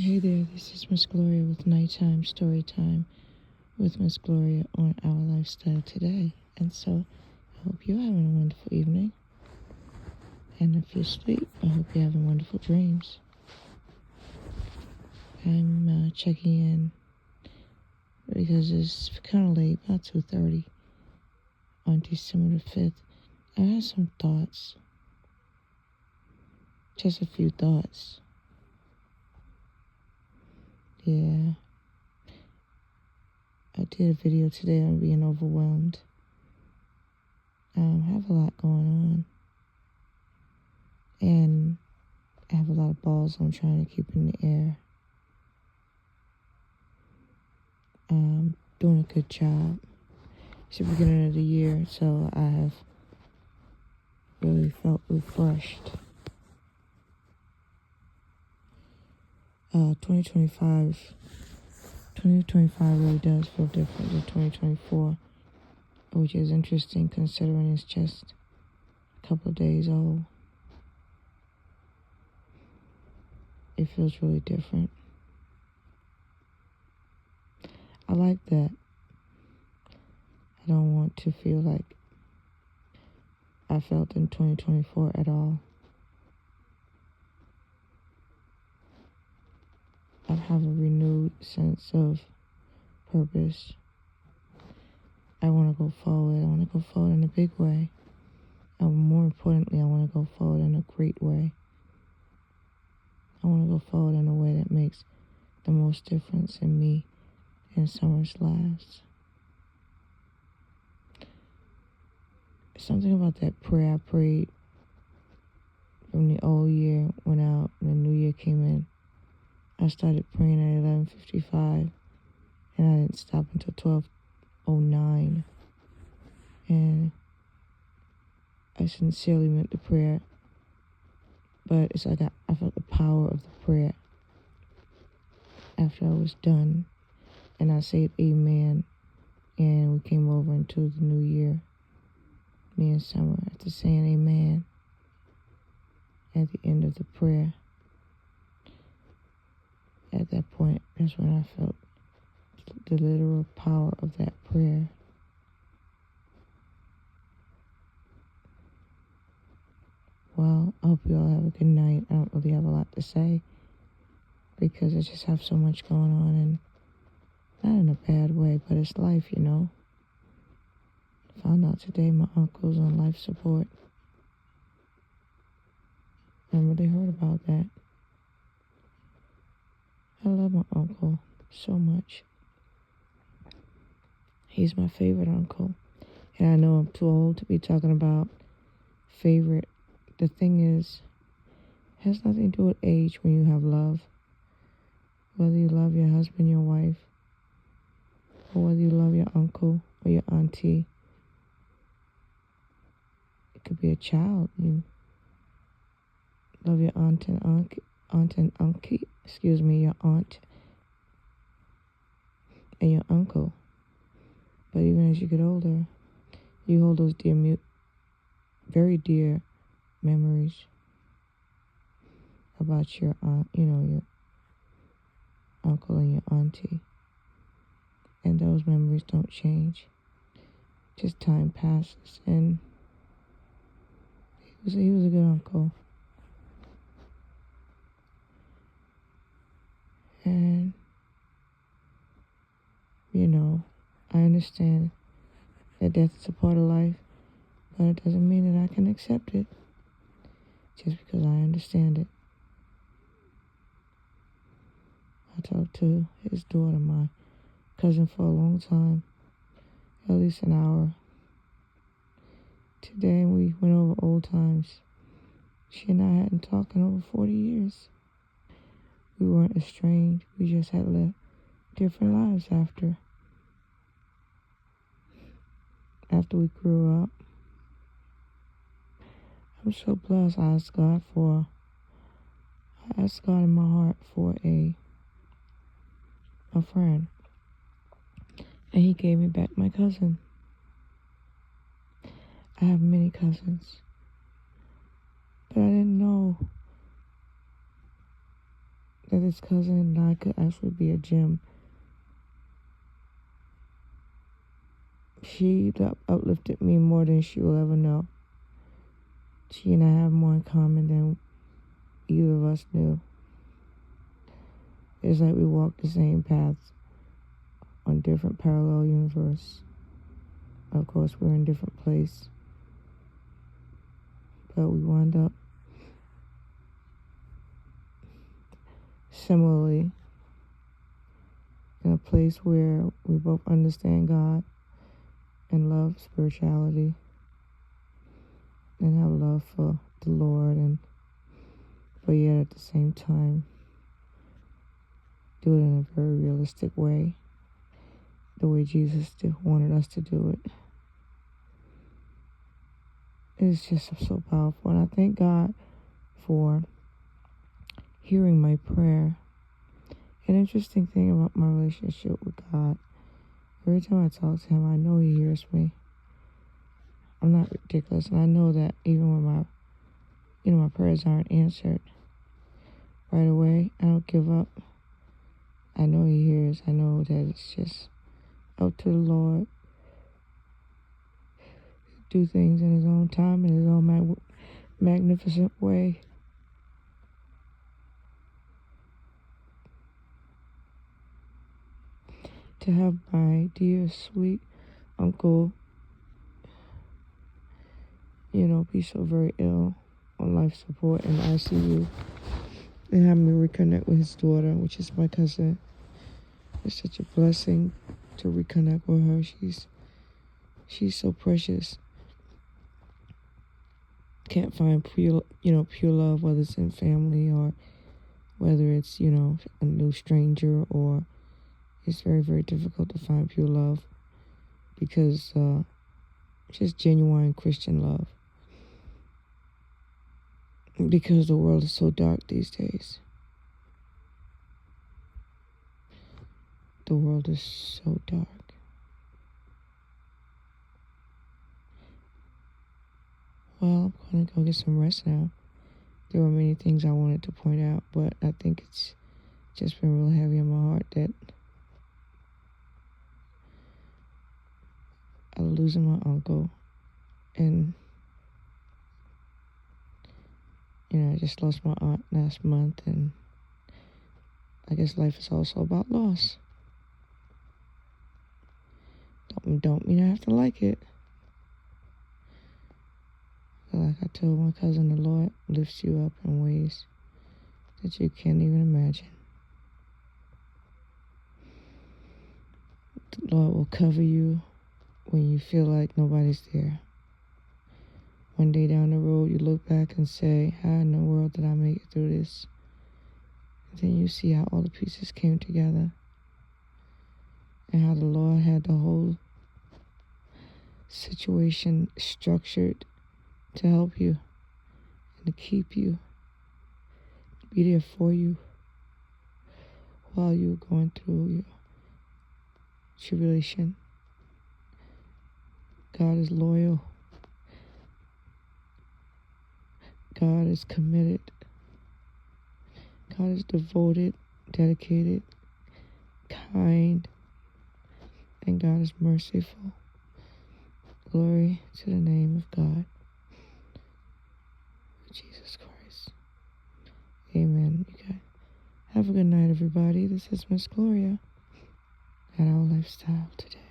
Hey there, this is Miss Gloria with Nighttime Story Time with Miss Gloria on Our Lifestyle Today. And so, I hope you're having a wonderful evening. And if you sleep, I hope you're having wonderful dreams. I'm checking in because it's kind of late, about 2:30 on December the 5th. I had some thoughts, just a few thoughts. Yeah, I did a video today on being overwhelmed. I have a lot going on, and I have a lot of balls I'm trying to keep in the air. Doing a good job. It's the beginning of the year, so I have really felt refreshed. 2025 really does feel different than 2024, which is interesting considering it's just a couple of days old. It feels really different. I like that. I don't want to feel like I felt in 2024 at all. I have a renewed sense of purpose. I want to go forward. I want to go forward in a big way. And more importantly, I want to go forward in a great way. I want to go forward in a way that makes the most difference in me and Summer's lives. Something about that prayer I prayed from the old year went out and the new year came in. I started praying at 11:55 and I didn't stop until 12:09. And I sincerely meant the prayer, but it's like I felt the power of the prayer after I was done. And I said amen, and we came over into the new year, me and Summer, after saying amen at the end of the prayer. At that point, that's when I felt the literal power of that prayer. Well, I hope you all have a good night. I don't really have a lot to say because I just have so much going on, and not in a bad way, but it's life, you know. Found out today my uncle's on life support. I'm really hurt about that. I love my uncle so much. He's my favorite uncle. And I know I'm too old to be talking about favorite. The thing is, it has nothing to do with age when you have love. Whether you love your husband, your wife, or whether you love your uncle or your auntie. It could be a child. You love your your aunt, your aunt and your uncle. But even as you get older, you hold those very dear memories about your aunt, your uncle and your auntie. And those memories don't change. Just time passes, and he was a good uncle. And, I understand that death is a part of life, but it doesn't mean that I can accept it just because I understand it. I talked to his daughter, my cousin, for a long time, at least an hour. Today we went over old times. She and I hadn't talked in over 40 years. We weren't estranged. We just had lived different lives after we grew up. I'm so blessed. I asked God in my heart for a friend. And he gave me back my cousin. I have many cousins. But I didn't know that this cousin and I could actually be a gem. She uplifted me more than she will ever know. She and I have more in common than either of us knew. It's like we walk the same paths on different parallel universe. Of course, we're in different place, but we wound up similarly in a place where we both understand God and love spirituality and have love for the Lord, and but yet at the same time do it in a very realistic way, the way Jesus wanted us to do it. It's just so powerful, and I thank God for hearing my prayer. An interesting thing about my relationship with God, every time I talk to him, I know he hears me. I'm not ridiculous, and I know that even when my prayers aren't answered right away, I don't give up. I know he hears. I know that it's just up to the Lord. Do things in his own time, in his own magnificent way. To have my dear, sweet uncle, be so very ill on life support in the ICU, and have me reconnect with his daughter, which is my cousin. It's such a blessing to reconnect with her. She's so precious. Can't find pure love, whether it's in family or whether it's, a new stranger, or it's very, very difficult to find pure love because just genuine Christian love. Because the world is so dark these days. The world is so dark. Well, I'm going to go get some rest now. There were many things I wanted to point out, but I think it's just been real heavy on my heart that I'm losing my uncle. And, I just lost my aunt last month, and I guess life is also about loss. Don't mean I have to like it. But like I told my cousin, the Lord lifts you up in ways that you can't even imagine. The Lord will cover you when you feel like nobody's there. One day down the road, you look back and say, how in the world did I make it through this? And then you see how all the pieces came together and how the Lord had the whole situation structured to help you and to keep you, to be there for you while you're going through your tribulation. God is loyal. God is committed. God is devoted, dedicated, kind, and God is merciful. Glory to the name of God, Jesus Christ. Amen. You guys have a good night, everybody. This is Miss Gloria at Our Lifestyle Today.